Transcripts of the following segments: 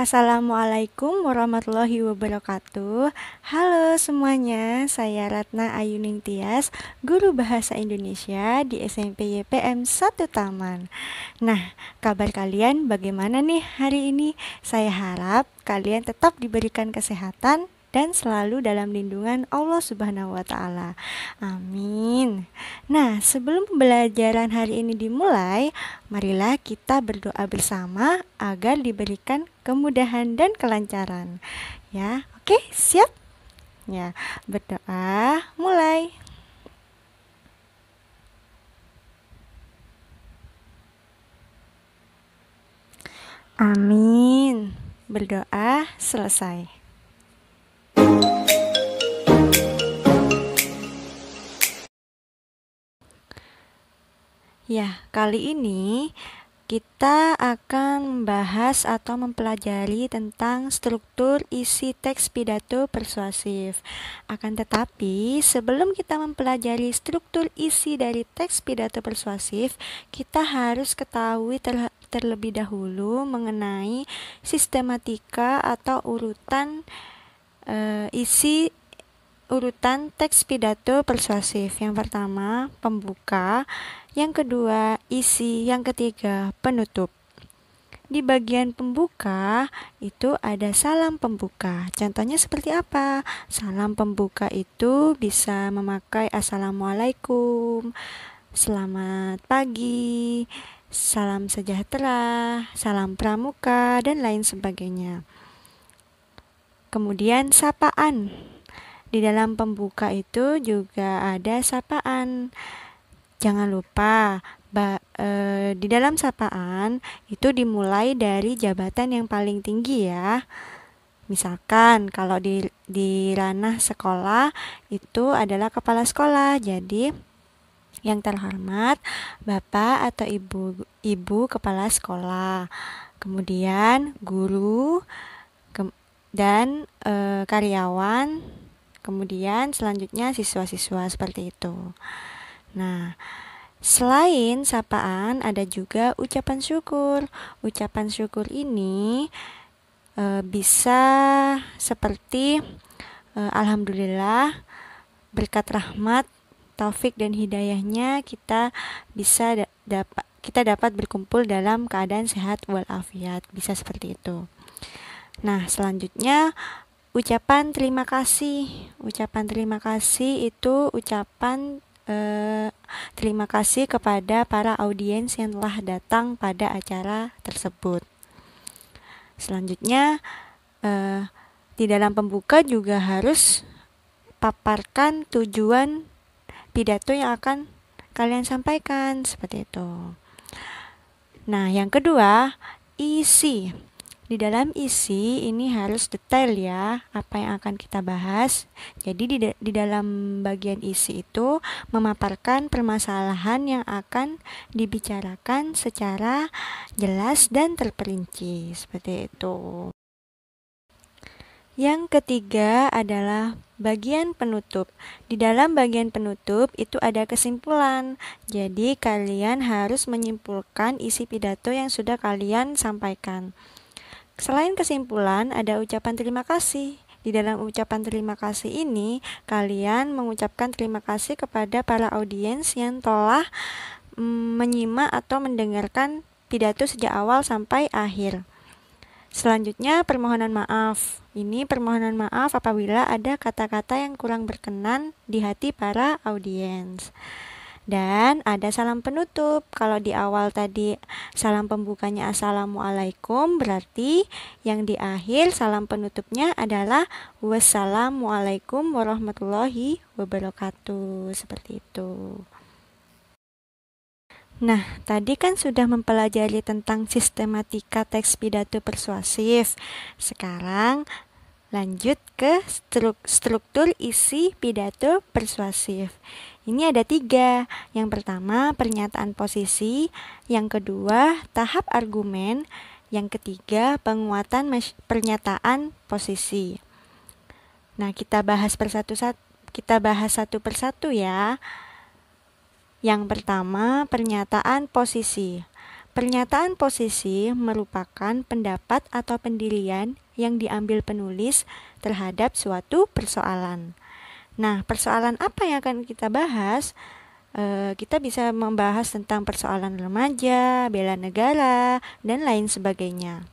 Assalamualaikum warahmatullahi wabarakatuh. Halo semuanya, saya Ratna Ayuning Tias, guru Bahasa Indonesia di SMP YPM 1 Taman. Nah, kabar kalian bagaimana nih hari ini? Saya harap kalian tetap diberikan kesehatan dan selalu dalam lindungan Allah Subhanahu wa Ta'ala. Amin. Nah, sebelum pembelajaran hari ini dimulai, marilah kita berdoa bersama agar diberikan kemudahan dan kelancaran. Ya, oke, siap? Ya, berdoa mulai. Amin. Berdoa selesai. Ya, kali ini kita akan membahas atau mempelajari tentang struktur isi teks pidato persuasif. Akan tetapi, sebelum kita mempelajari struktur isi dari teks pidato persuasif, kita harus ketahui terlebih dahulu mengenai sistematika atau urutan isi urutan teks pidato persuasif. Yang pertama, pembuka, yang kedua, isi, yang ketiga, penutup. Di bagian pembuka itu ada salam pembuka. Contohnya seperti apa? Salam pembuka itu bisa memakai Assalamualaikum, selamat pagi, salam sejahtera, salam pramuka, dan lain sebagainya. Kemudian sapaan. Di dalam pembuka itu juga ada sapaan. Jangan lupa, di dalam sapaan itu dimulai dari jabatan yang paling tinggi ya. Misalkan kalau di ranah sekolah itu adalah kepala sekolah. Jadi yang terhormat Bapak atau Ibu kepala sekolah. Kemudian guru dan karyawan. Kemudian selanjutnya siswa-siswa seperti itu. Nah, selain sapaan ada juga ucapan syukur. Ucapan syukur ini bisa seperti Alhamdulillah, berkat rahmat, taufik dan hidayahnya kita dapat berkumpul dalam keadaan sehat walafiat. Bisa seperti itu. Nah, selanjutnya ucapan terima kasih. Ucapan terima kasih itu ucapan terima kasih kepada para audiens yang telah datang pada acara tersebut. Selanjutnya, di dalam pembuka juga harus paparkan tujuan pidato yang akan kalian sampaikan, seperti itu. Nah, yang kedua, isi. Di dalam isi ini harus detail ya apa yang akan kita bahas. Jadi di dalam bagian isi itu memaparkan permasalahan yang akan dibicarakan secara jelas dan terperinci. Seperti itu. Yang ketiga adalah bagian penutup. Di dalam bagian penutup itu ada kesimpulan. Jadi kalian harus menyimpulkan isi pidato yang sudah kalian sampaikan. Selain kesimpulan, ada ucapan terima kasih. Di dalam ucapan terima kasih ini, kalian mengucapkan terima kasih kepada para audiens yang telah menyimak atau mendengarkan pidato sejak awal sampai akhir. Selanjutnya, permohonan maaf. Ini permohonan maaf apabila ada kata-kata yang kurang berkenan di hati para audiens. Dan ada salam penutup. Kalau di awal tadi salam pembukanya Assalamualaikum, berarti yang di akhir salam penutupnya adalah Wassalamualaikum warahmatullahi wabarakatuh. Seperti itu. Nah, tadi kan sudah mempelajari tentang sistematika teks pidato persuasif. Sekarang lanjut ke struktur isi pidato persuasif. Ini ada 3. Yang pertama, pernyataan posisi. Yang kedua, tahap argumen. Yang ketiga, penguatan pernyataan posisi. Nah, kita bahas satu persatu ya. Yang pertama, pernyataan posisi. Pernyataan posisi merupakan pendapat atau pendirian yang diambil penulis terhadap suatu persoalan. Nah, persoalan apa yang akan kita bahas? Kita bisa membahas tentang persoalan remaja, bela negara, dan lain sebagainya.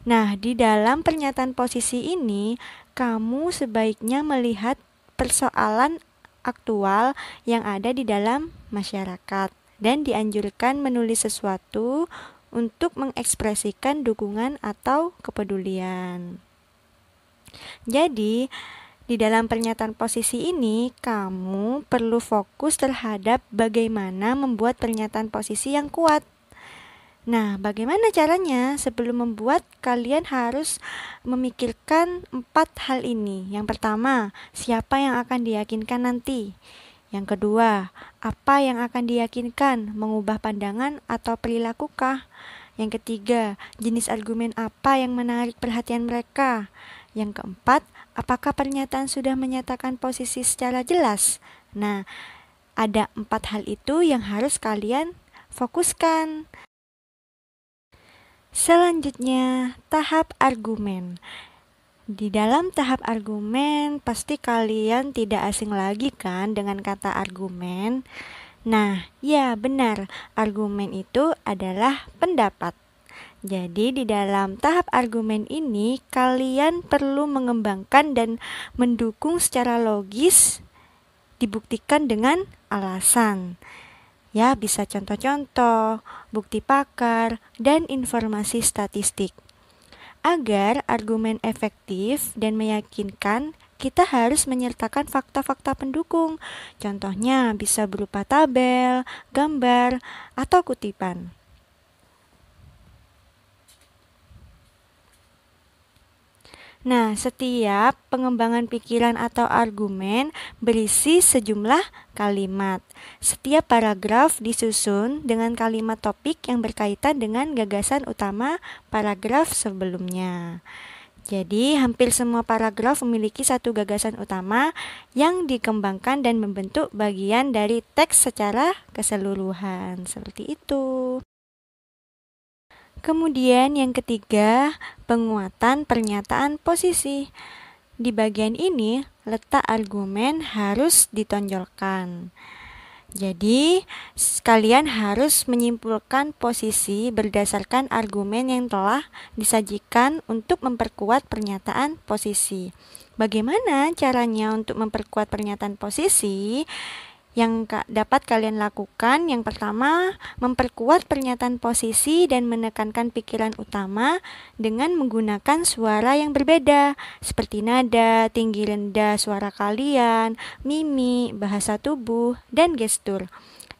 Nah, di dalam pernyataan posisi ini, kamu sebaiknya melihat persoalan aktual yang ada di dalam masyarakat dan dianjurkan menulis sesuatu untuk mengekspresikan dukungan atau kepedulian. Jadi, di dalam pernyataan posisi ini, kamu perlu fokus terhadap bagaimana membuat pernyataan posisi yang kuat. Nah, bagaimana caranya? Sebelum membuat, kalian harus memikirkan 4 hal ini. Yang pertama, siapa yang akan diyakinkan nanti? Yang kedua, apa yang akan diyakinkan? Mengubah pandangan atau perilaku-kah? Yang ketiga, jenis argumen apa yang menarik perhatian mereka? Yang keempat, apakah pernyataan sudah menyatakan posisi secara jelas? Nah, ada 4 hal itu yang harus kalian fokuskan. Selanjutnya, tahap argumen. Di dalam tahap argumen, pasti kalian tidak asing lagi kan dengan kata argumen. Nah, ya benar, argumen itu adalah pendapat. Jadi di dalam tahap argumen ini, kalian perlu mengembangkan dan mendukung secara logis, dibuktikan dengan alasan. Ya, bisa contoh-contoh, bukti pakar, dan informasi statistik. Agar argumen efektif dan meyakinkan, kita harus menyertakan fakta-fakta pendukung. Contohnya bisa berupa tabel, gambar, atau kutipan. Nah, setiap pengembangan pikiran atau argumen berisi sejumlah kalimat. Setiap paragraf disusun dengan kalimat topik yang berkaitan dengan gagasan utama paragraf sebelumnya. Jadi, hampir semua paragraf memiliki satu gagasan utama yang dikembangkan dan membentuk bagian dari teks secara keseluruhan. Seperti itu. Kemudian yang ketiga, penguatan pernyataan posisi. Di bagian ini, letak argumen harus ditonjolkan. Jadi, kalian harus menyimpulkan posisi berdasarkan argumen yang telah disajikan untuk memperkuat pernyataan posisi. Bagaimana caranya untuk memperkuat pernyataan posisi? Yang dapat kalian lakukan, yang pertama, memperkuat pernyataan posisi dan menekankan pikiran utama dengan menggunakan suara yang berbeda, seperti nada, tinggi rendah suara kalian, mimik, bahasa tubuh, dan gestur.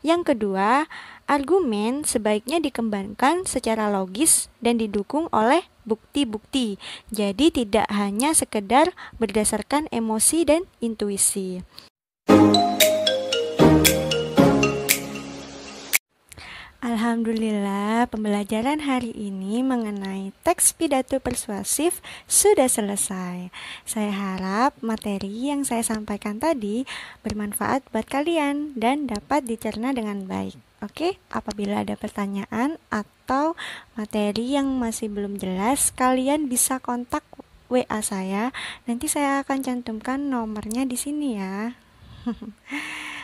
Yang kedua, argumen sebaiknya dikembangkan secara logis dan didukung oleh bukti-bukti. Jadi tidak hanya sekedar berdasarkan emosi dan intuisi. Alhamdulillah, pembelajaran hari ini mengenai teks pidato persuasif sudah selesai. Saya harap materi yang saya sampaikan tadi bermanfaat buat kalian dan dapat dicerna dengan baik. Oke, apabila ada pertanyaan atau materi yang masih belum jelas, kalian bisa kontak WA saya. Nanti saya akan cantumkan nomornya di sini ya.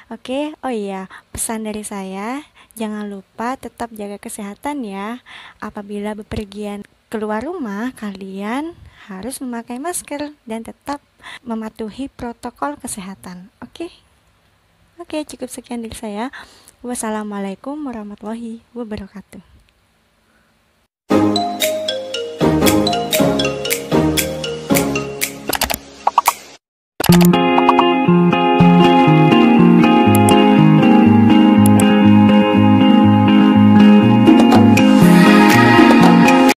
Oke, oh iya, pesan dari saya, jangan lupa tetap jaga kesehatan ya. Apabila bepergian keluar rumah, kalian harus memakai masker dan tetap mematuhi protokol kesehatan. Oke, cukup sekian dari saya. Wassalamualaikum warahmatullahi wabarakatuh.